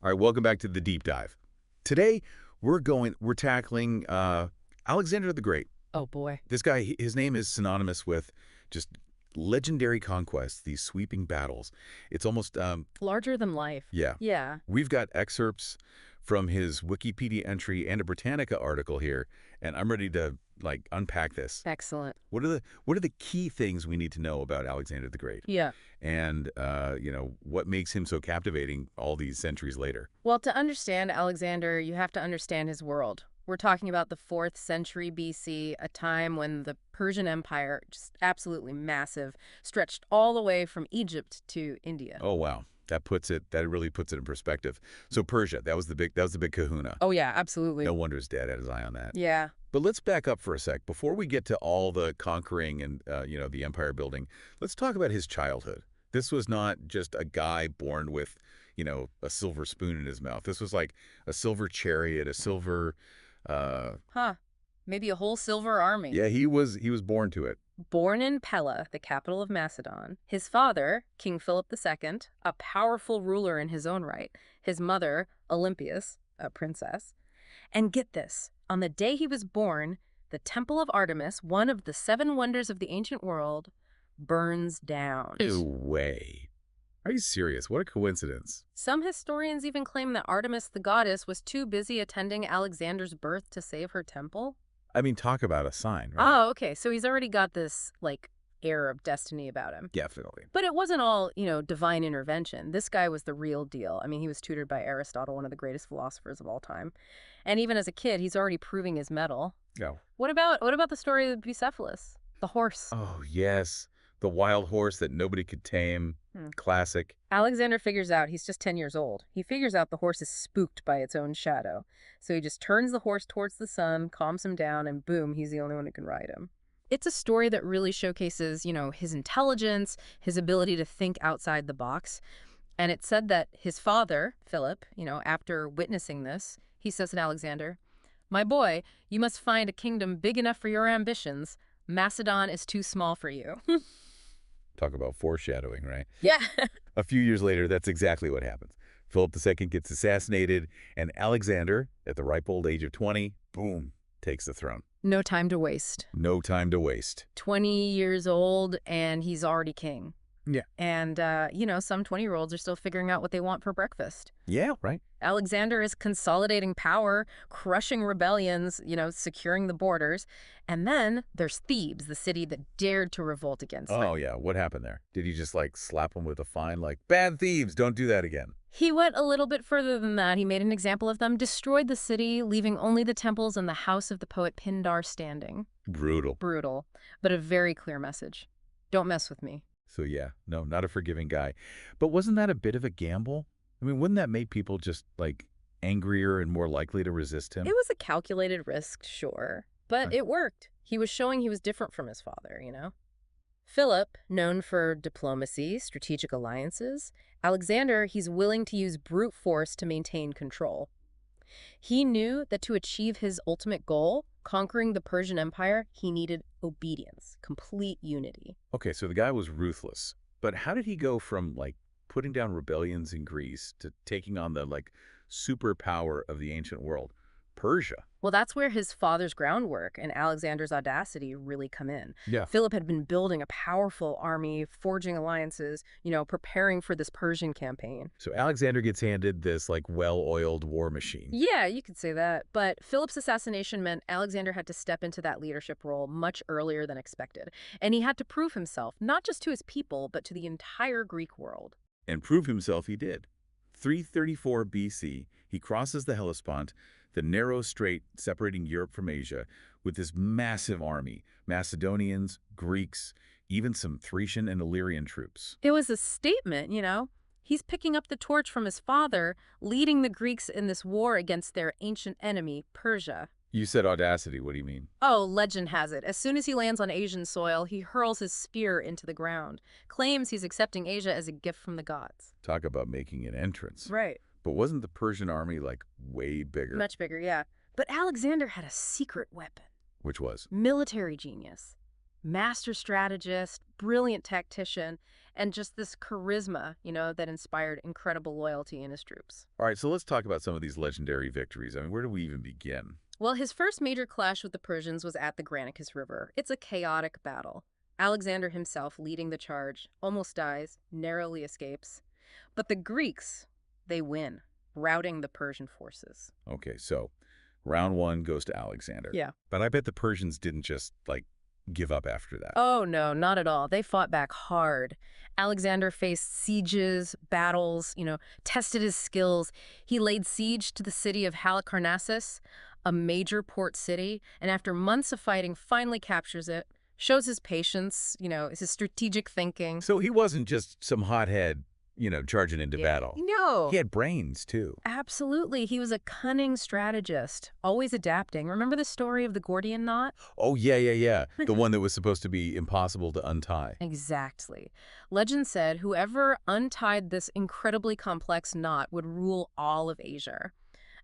All right, welcome back to the deep dive. Today, we're tackling Alexander the Great. Oh boy. This guy, his name is synonymous with just legendary conquests, these sweeping battles. It's almost, Larger than life. yeah. Yeah. We've got excerpts from his Wikipedia entry and a Britannica article here, and I'm ready to unpack this. Excellent. What are the key things we need to know about Alexander the Great? Yeah. And what makes him so captivating all these centuries later? Well, to understand Alexander, you have to understand his world. We're talking about the 4th century BC, a time when the Persian Empire, just absolutely massive, stretched all the way from Egypt to India. Oh wow. That really puts it in perspective. So Persia, that was the big kahuna. Oh yeah, absolutely. No wonder his dad had his eye on that. Yeah. But let's back up for a sec. Before we get to all the conquering and the empire building, let's talk about his childhood. This was not just a guy born with, a silver spoon in his mouth. This was like a silver chariot, a silver Maybe a whole silver army. yeah, he was born to it. Born in Pella, the capital of Macedon, his father, King Philip II, a powerful ruler in his own right, his mother, Olympias, a princess. And get this, on the day he was born, the Temple of Artemis, one of the 7 wonders of the ancient world, burns down. No way. Are you serious? What a coincidence. Some historians even claim that Artemis the goddess was too busy attending Alexander's birth to save her temple. I mean, talk about a sign, right? Oh, okay. So he's already got this, air of destiny about him. Definitely. But it wasn't all, divine intervention. This guy was the real deal. I mean, he was tutored by Aristotle, one of the greatest philosophers of all time. And even as a kid, he's already proving his mettle. Oh. What about the story of Bucephalus, the horse? Oh, yes. The wild horse that nobody could tame. Classic. Alexander figures out he's just 10 years old. He figures out the horse is spooked by its own shadow. So he just turns the horse towards the sun, calms him down, and boom, he's the only one who can ride him. It's a story that really showcases, his intelligence, his ability to think outside the box. And it's said that his father, Philip, after witnessing this, he says to Alexander, "My boy, you must find a kingdom big enough for your ambitions. Macedon is too small for you." Talk about foreshadowing, right? Yeah. A few years later, that's exactly what happens. Philip II gets assassinated, and Alexander, at the ripe old age of 20, boom, takes the throne. No time to waste. No time to waste. 20 years old, and he's already king. Yeah. And, some 20-year-olds are still figuring out what they want for breakfast. Yeah, right. Alexander is consolidating power, crushing rebellions, securing the borders. And then there's Thebes, the city that dared to revolt against him. Oh, yeah. What happened there? Did he just, slap him with a fine, bad thieves, don't do that again? He went a little bit further than that. He made an example of them, destroyed the city, leaving only the temples and the house of the poet Pindar standing. Brutal. Brutal, but a very clear message. Don't mess with me. So, yeah, no, not a forgiving guy. But wasn't that a bit of a gamble? I mean, wouldn't that make people just, angrier and more likely to resist him? It was a calculated risk, sure, but it worked. He was showing he was different from his father, Philip, known for diplomacy, strategic alliances. Alexander, he's willing to use brute force to maintain control. He knew that to achieve his ultimate goal, conquering the Persian Empire, he needed obedience, complete unity. Okay, so the guy was ruthless. But how did he go from, putting down rebellions in Greece to taking on the, superpower of the ancient world, Persia? Well, that's where his father's groundwork and Alexander's audacity really come in. Yeah. Philip had been building a powerful army, forging alliances, preparing for this Persian campaign. So Alexander gets handed this, well-oiled war machine. Yeah, you could say that. But Philip's assassination meant Alexander had to step into that leadership role much earlier than expected. And he had to prove himself, not just to his people, but to the entire Greek world. And prove himself he did. 334 BC, he crosses the Hellespont, the narrow strait separating Europe from Asia, with this massive army, Macedonians, Greeks, even some Thracian and Illyrian troops. It was a statement, He's picking up the torch from his father, leading the Greeks in this war against their ancient enemy, Persia. You said audacity. What do you mean? Oh, legend has it. As soon as he lands on Asian soil, he hurls his spear into the ground, claims he's accepting Asia as a gift from the gods. Talk about making an entrance. Right. But wasn't the Persian army, way bigger? Much bigger, yeah. But Alexander had a secret weapon. Which was? Military genius. Master strategist, brilliant tactician, and just this charisma, that inspired incredible loyalty in his troops. All right, so let's talk about some of these legendary victories. I mean, where do we even begin? Well, his first major clash with the Persians was at the Granicus River. It's a chaotic battle. Alexander himself leading the charge, almost dies, narrowly escapes. But the Greeks, they win, routing the Persian forces. Okay, so round one goes to Alexander. Yeah. But I bet the Persians didn't just, give up after that. Oh, no, not at all. They fought back hard. Alexander faced sieges, battles, tested his skills. He laid siege to the city of Halicarnassus, a major port city, and after months of fighting, finally captures it, shows his patience, his strategic thinking. So he wasn't just some hothead, charging into battle. No. He had brains, too. Absolutely. He was a cunning strategist, always adapting. Remember the story of the Gordian knot? Oh, yeah. The one that was supposed to be impossible to untie. Exactly. Legend said whoever untied this incredibly complex knot would rule all of Asia.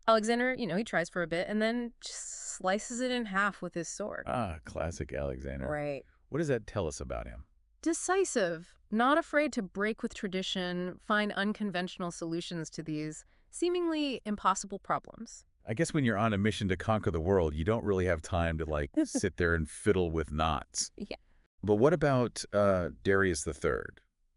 Alexander, he tries for a bit and then just slices it in half with his sword. Ah, classic Alexander. Right. What does that tell us about him? Decisive, not afraid to break with tradition, find unconventional solutions to these seemingly impossible problems. I guess when you're on a mission to conquer the world, you don't really have time to, sit there and fiddle with knots. Yeah. But what about Darius III,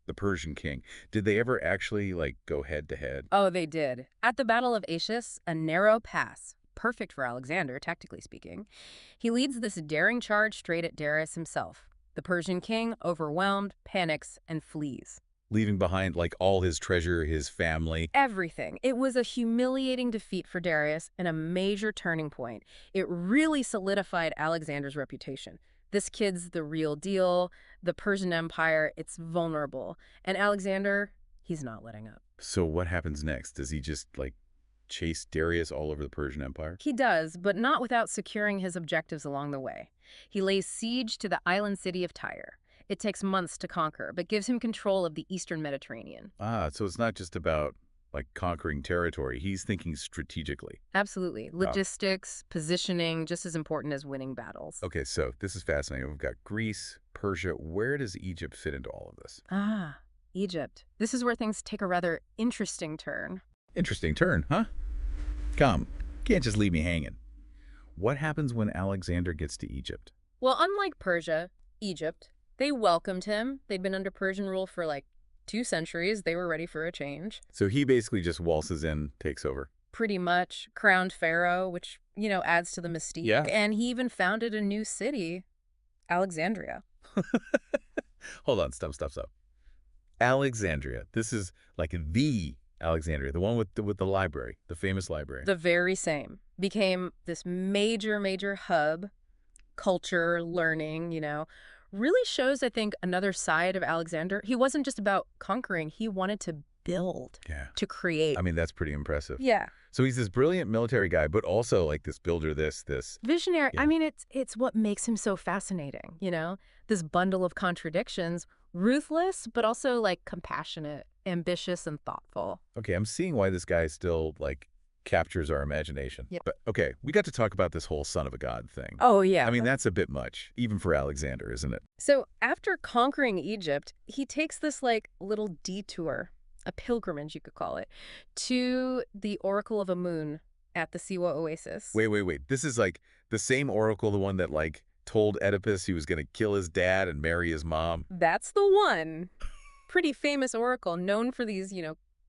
the Persian king? Did they ever actually, go head-to-head? Oh, they did. At the Battle of Aetius, a narrow pass, perfect for Alexander, tactically speaking, he leads this daring charge straight at Darius himself. The Persian king, overwhelmed, panics, and flees. Leaving behind, all his treasure, his family. Everything. It was a humiliating defeat for Darius and a major turning point. It really solidified Alexander's reputation. This kid's the real deal. The Persian Empire, it's vulnerable. And Alexander, he's not letting up. So what happens next? Does he just, chase Darius all over the Persian Empire? He does, but not without securing his objectives along the way. He lays siege to the island city of Tyre. It takes months to conquer, but gives him control of the eastern Mediterranean. Ah, so it's not just about, conquering territory. He's thinking strategically. Absolutely. Logistics, positioning, just as important as winning battles. Okay, so this is fascinating. We've got Greece, Persia. Where does Egypt fit into all of this? Ah, Egypt. This is where things take a rather interesting turn. Interesting turn, huh? Come, can't just leave me hanging. What happens when Alexander gets to Egypt? Well, unlike Persia, Egypt, they welcomed him. They'd been under Persian rule for 2 centuries. They were ready for a change. So he basically just waltzes in, takes over. Pretty much. Crowned pharaoh, which, adds to the mystique. Yeah. And he even founded a new city, Alexandria. Hold on, stop. Alexandria. This is the Alexandria, the one with the library, the famous library. The very same. Became this major hub, culture, learning, really shows, I think, another side of Alexander. He wasn't just about conquering. He wanted to build, to create. I mean, that's pretty impressive. Yeah. So he's this brilliant military guy, but also this builder, this. Visionary. Yeah. I mean, it's what makes him so fascinating, This bundle of contradictions, ruthless, but also compassionate, ambitious, and thoughtful. Okay, I'm seeing why this guy still, captures our imagination. Yep. But, okay, we got to talk about this whole son of a god thing. Oh, yeah. I mean, that's a bit much, even for Alexander, isn't it? So after conquering Egypt, he takes this little detour, a pilgrimage you could call it, to the Oracle of Amun at the Siwa Oasis. Wait. This is the same oracle, the one that told Oedipus he was going to kill his dad and marry his mom. That's the one. Pretty famous oracle, known for these,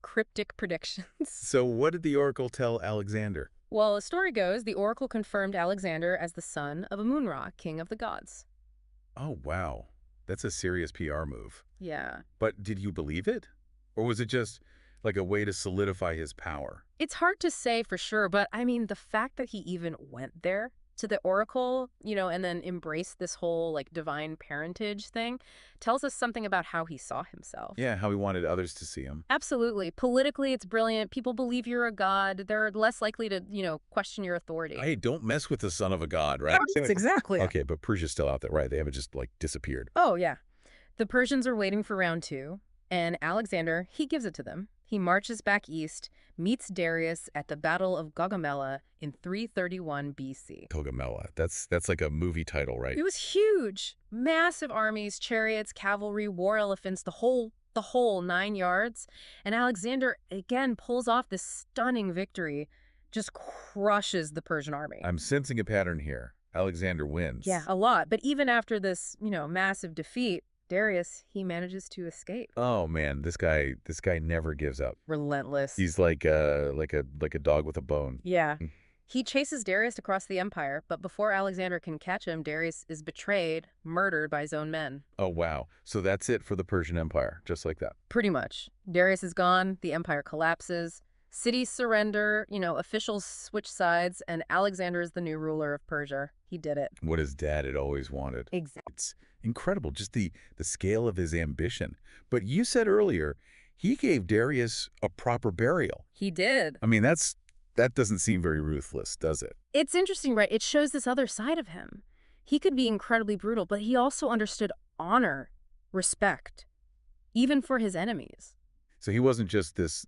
cryptic predictions. So what did the oracle tell Alexander? Well, the story goes, the oracle confirmed Alexander as the son of Amun-Ra, king of the gods. Oh, wow. That's a serious PR move. Yeah. But did you believe it? Or was it just a way to solidify his power? It's hard to say for sure, but I mean, the fact that he even went there to the oracle, and then embraced this whole divine parentage thing tells us something about how he saw himself. Yeah, how he wanted others to see him. Absolutely. Politically, it's brilliant. People believe you're a god. They're less likely to, question your authority. Hey, don't mess with the son of a god, right? That's exactly it. Okay, but Persia's still out there, right? They haven't just disappeared. Oh, yeah. The Persians are waiting for round 2, and Alexander, he gives it to them. He marches back east, meets Darius at the Battle of Gaugamela in 331 BC. Gaugamela. That's like a movie title, right? It was huge. Massive armies, chariots, cavalry, war elephants, the whole 9 yards. And Alexander again pulls off this stunning victory, just crushes the Persian army. I'm sensing a pattern here. Alexander wins. Yeah, a lot. But even after this, massive defeat, Darius, he manages to escape. Oh man, this guy never gives up. Relentless. He's like a dog with a bone. Yeah. He chases Darius across the empire, but before Alexander can catch him, Darius is betrayed, murdered by his own men. Oh wow. So that's it for the Persian Empire, just like that. Pretty much. Darius is gone, the empire collapses, cities surrender, officials switch sides, and Alexander is the new ruler of Persia. He did it. What his dad had always wanted. Exactly. It's incredible, just the scale of his ambition. But you said earlier, he gave Darius a proper burial. He did. I mean, that doesn't seem very ruthless, does it? It's interesting, right? It shows this other side of him. He could be incredibly brutal, but he also understood honor, respect, even for his enemies. So he wasn't just this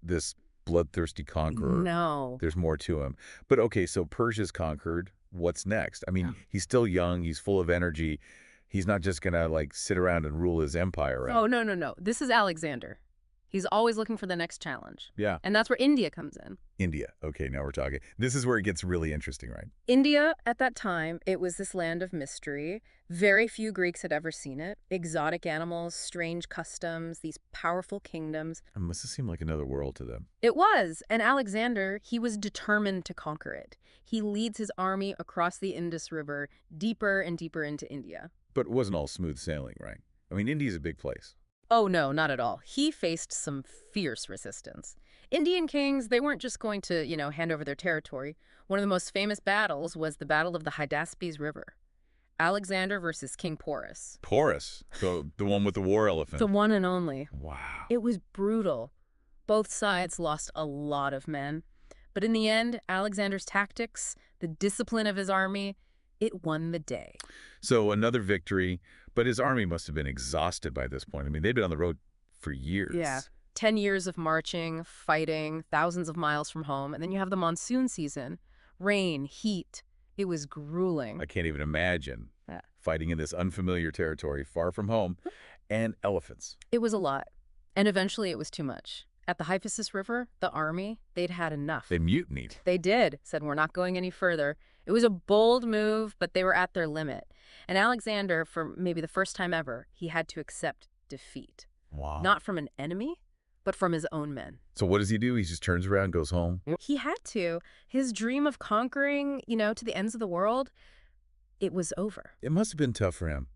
bloodthirsty conqueror. No. There's more to him. But okay, so Persia's conquered. What's next? I mean, he's still young. He's full of energy. He's not just going to like sit around and rule his empire, right? Oh, no. This is Alexander. He's always looking for the next challenge. Yeah. And that's where India comes in. India. Okay, now we're talking. This is where it gets really interesting, right? India, at that time, it was this land of mystery. Very few Greeks had ever seen it. Exotic animals, strange customs, these powerful kingdoms. It must have seemed like another world to them. It was. And Alexander, he was determined to conquer it. He leads his army across the Indus River, deeper and deeper into India. But it wasn't all smooth sailing, right? I mean, India's a big place. Oh, no, not at all. He faced some fierce resistance. Indian kings, they weren't just going to, hand over their territory. One of the most famous battles was the Battle of the Hydaspes River. Alexander versus King Porus. Porus, the one with the war elephant. The one and only. Wow. It was brutal. Both sides lost a lot of men. But in the end, Alexander's tactics, the discipline of his army, it won the day. So another victory, but his army must have been exhausted by this point. I mean, they'd been on the road for years. Yeah. 10 years of marching, fighting, thousands of miles from home. And then you have the monsoon season. Rain, heat. It was grueling. I can't even imagine Yeah. fighting in this unfamiliar territory, far from home, and elephants. It was a lot. And eventually it was too much. At the Hyphasis River, the army, they'd had enough. They mutinied. They did. Said, we're not going any further. It was a bold move, but they were at their limit. And Alexander, for maybe the first time ever, he had to accept defeat. Wow. Not from an enemy, but from his own men. So what does he do? He just turns around, goes home? He had to. His dream of conquering, to the ends of the world, it was over. It must have been tough for him.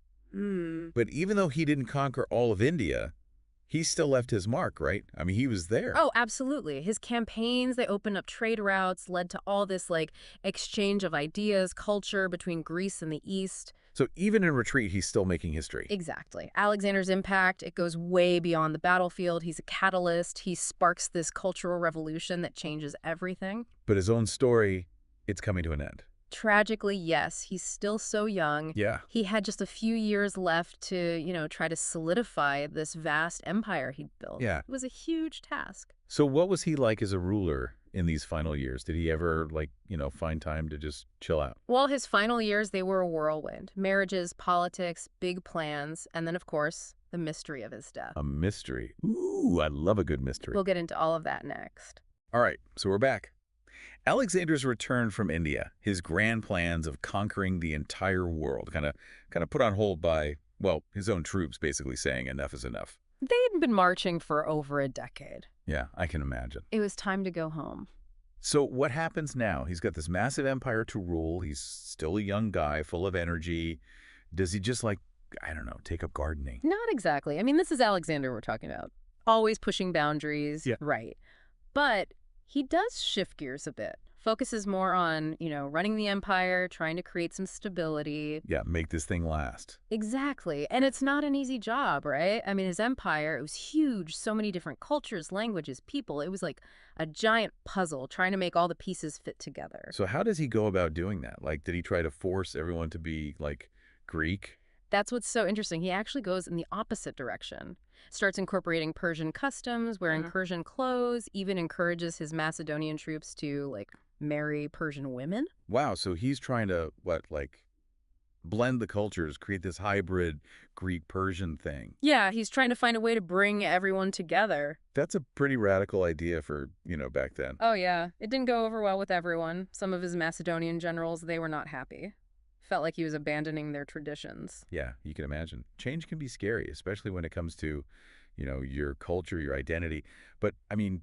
But even though he didn't conquer all of India, he still left his mark, right? I mean, he was there. Oh, absolutely. His campaigns, they opened up trade routes, led to all this exchange of ideas, culture between Greece and the East. So even in retreat, he's still making history. Exactly. Alexander's impact, it goes way beyond the battlefield. He's a catalyst. He sparks this cultural revolution that changes everything. But his own story, it's coming to an end. Tragically, yes, he's still so young. Yeah. He had just a few years left to, try to solidify this vast empire he'd built. Yeah. It was a huge task. So what was he like as a ruler in these final years? Did he ever, find time to just chill out? Well, his final years, they were a whirlwind. Marriages, politics, big plans, and then, of course, the mystery of his death. A mystery. Ooh, I love a good mystery. We'll get into all of that next. All right, so we're back. Alexander's return from India, his grand plans of conquering the entire world, kind of put on hold by, well, his own troops basically saying enough is enough. They had been marching for over a decade. Yeah, I can imagine. It was time to go home. So what happens now? He's got this massive empire to rule. He's still a young guy, full of energy. Does he just take up gardening? Not exactly. I mean, this is Alexander we're talking about. Always pushing boundaries. Yeah. Right. But he does shift gears a bit. Focuses more on, running the empire, trying to create some stability. Yeah, make this thing last. Exactly. And it's not an easy job, right? I mean, his empire, it was huge. So many different cultures, languages, people. It was like a giant puzzle trying to make all the pieces fit together. So how does he go about doing that? Did he try to force everyone to be, Greek? That's what's so interesting. He actually goes in the opposite direction. Starts incorporating Persian customs, wearing Persian clothes, even encourages his Macedonian troops to, like, marry Persian women. Wow, so he's trying to, what, like, blend the cultures, create this hybrid Greek-Persian thing. Yeah, he's trying to find a way to bring everyone together. That's a pretty radical idea for, back then. Oh, yeah. It didn't go over well with everyone. Some of his Macedonian generals, they were not happy. Felt like he was abandoning their traditions. Yeah, you can imagine. Change can be scary, especially when it comes to, your culture, your identity. But, I mean,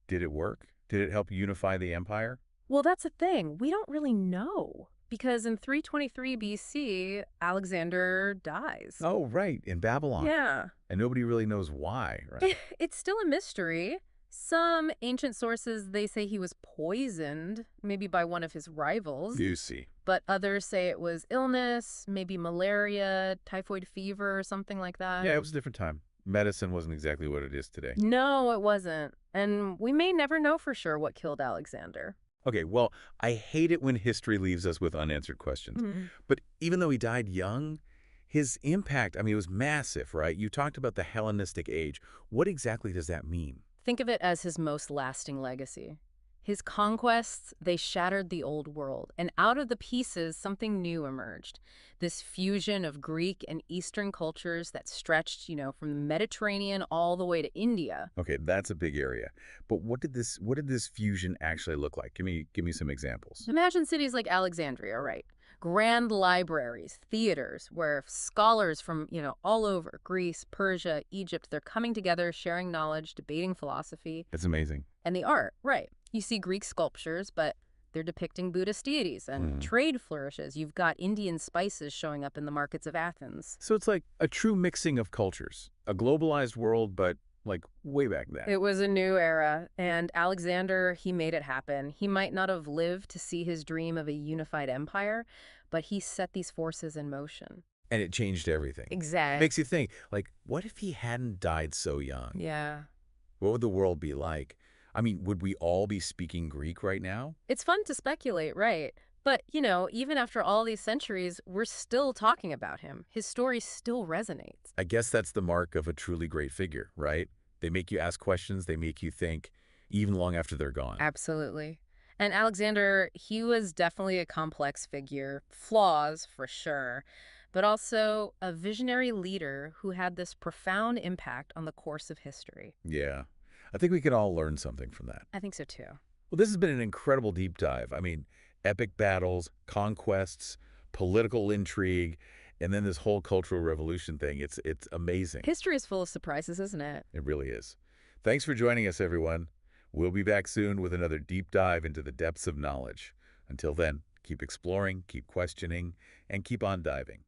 did it work? Did it help unify the empire? Well, that's the thing. We don't really know. Because in 323 BC, Alexander dies. Oh, right, in Babylon. Yeah. And nobody really knows why, right? It's still a mystery. Some ancient sources, they say he was poisoned, maybe by one of his rivals. You see. But others say it was illness, maybe malaria, typhoid fever, or something like that. Yeah, it was a different time. Medicine wasn't exactly what it is today. No, it wasn't. And we may never know for sure what killed Alexander. Okay, well, I hate it when history leaves us with unanswered questions. But even though he died young, his impact, I mean, it was massive, right? You talked about the Hellenistic age. What exactly does that mean? Think of it as his most lasting legacy. His conquests, they shattered the old world, and out of the pieces, something new emerged. This fusion of Greek and Eastern cultures that stretched, from the Mediterranean all the way to India. Okay, that's a big area. But what did this fusion actually look like? Give me some examples. Imagine cities like Alexandria, right? Grand libraries, theaters, where scholars from, all over, Greece, Persia, Egypt, they're coming together, sharing knowledge, debating philosophy. That's amazing. And the art, right. You see Greek sculptures, but they're depicting Buddhist deities, and trade flourishes. You've got Indian spices showing up in the markets of Athens. So it's like a true mixing of cultures. A globalized world, but like way back then. It was a new era, and Alexander, he made it happen. He might not have lived to see his dream of a unified empire, but he set these forces in motion. And it changed everything. Exactly. Makes you think, like, what if he hadn't died so young? Yeah. What would the world be like? I mean, would we all be speaking Greek right now? It's fun to speculate, right? But, even after all these centuries, we're still talking about him. His story still resonates. I guess that's the mark of a truly great figure, right? They make you ask questions, they make you think, even long after they're gone. Absolutely. And Alexander, he was definitely a complex figure, flaws for sure, but also a visionary leader who had this profound impact on the course of history. Yeah. I think we can all learn something from that. I think so too. Well, this has been an incredible deep dive. I mean, epic battles, conquests, political intrigue, and then this whole cultural revolution thing. It's amazing. History is full of surprises, isn't it? It really is. Thanks for joining us, everyone. We'll be back soon with another deep dive into the depths of knowledge. Until then, keep exploring, keep questioning, and keep on diving.